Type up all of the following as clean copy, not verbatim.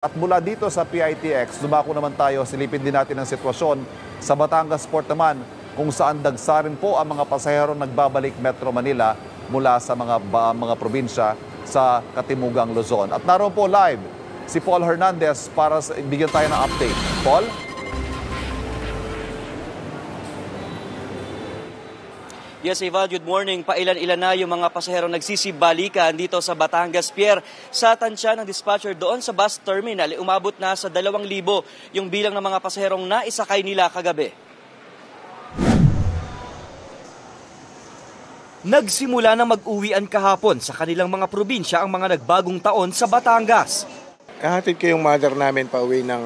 At mula dito sa PITX, dumako naman tayo, silipin din natin ang sitwasyon sa Batangas Port naman kung saan dagsa rin po ang mga pasahero nagbabalik Metro Manila mula sa mga probinsya sa Katimugang Luzon. At naroon po live si Paul Hernandez para bigyan tayo ng update. Paul? Yes, Eval, good morning. Pailan-ilan na yung mga pasahero nagsisibalikan dito sa Batangas Pier. Sa tansya ng dispatcher doon sa bus terminal, umabot na sa 2,000 yung bilang ng mga pasaherong naisakay nila kagabi. Nagsimula na mag-uwian kahapon sa kanilang mga probinsya ang mga nagbagong taon sa Batangas. Kahatid ko yung mother namin pauwi ng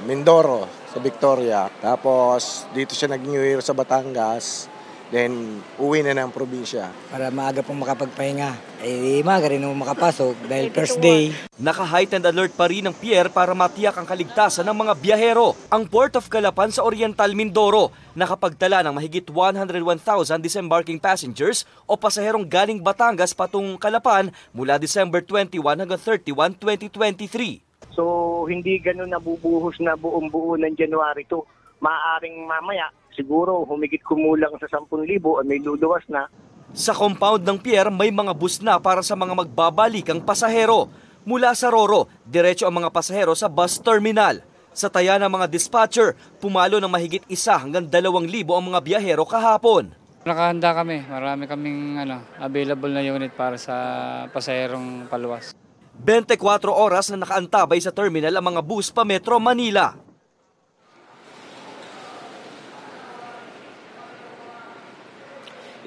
Mindoro sa Victoria. Tapos dito siya nag-New Year sa Batangas. Then, uwi na ng probinsya. Para maaga pong makapagpahinga. Maaga rin nung makapasok dahil first day. Naka-heightened alert pa rin ang pier para matiyak ang kaligtasan ng mga biyahero. Ang Port of Calapan sa Oriental Mindoro nakapagtala ng mahigit 101,000 disembarking passengers o pasaherong galing Batangas patungong Calapan mula December 21 hanggang 31, 2023. So, hindi ganun nabubuhos na buong-buo ng January 2. Maaaring mamaya, siguro humigit kumulang sa 10,000 at may luluwas na. Sa compound ng pier, may mga bus na para sa mga magbabalikang pasahero. Mula sa Roro, diretso ang mga pasahero sa bus terminal. Sa taya ng mga dispatcher, pumalo ng mahigit 1 hanggang 2,000 ang mga biyahero kahapon. Nakahanda kami. Marami kaming available na unit para sa pasaherong paluwas. 24 oras na nakaantabay sa terminal ang mga bus pa Metro Manila.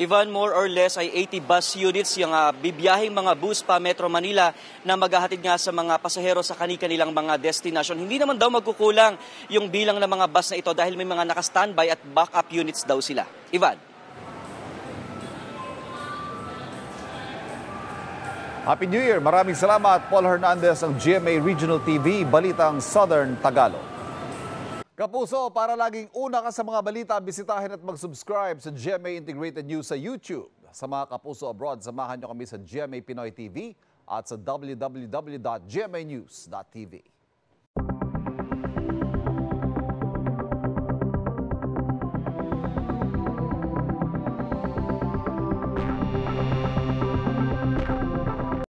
Even more or less ay 80 bus units yung bibiyahing mga bus pa Metro Manila na maghahatid nga sa mga pasahero sa kani-kanilang mga destination. Hindi naman daw magkukulang yung bilang ng mga bus na ito dahil may mga naka-standby at backup units daw sila. Ivan. Happy New Year! Maraming salamat, Paul Hernandez ng GMA Regional TV, Balitang Southern Tagalog. Kapuso, para laging una ka sa mga balita, bisitahin at mag-subscribe sa GMA Integrated News sa YouTube. Sa mga kapuso abroad, samahan nyo kami sa GMA Pinoy TV at sa www.gmanews.tv.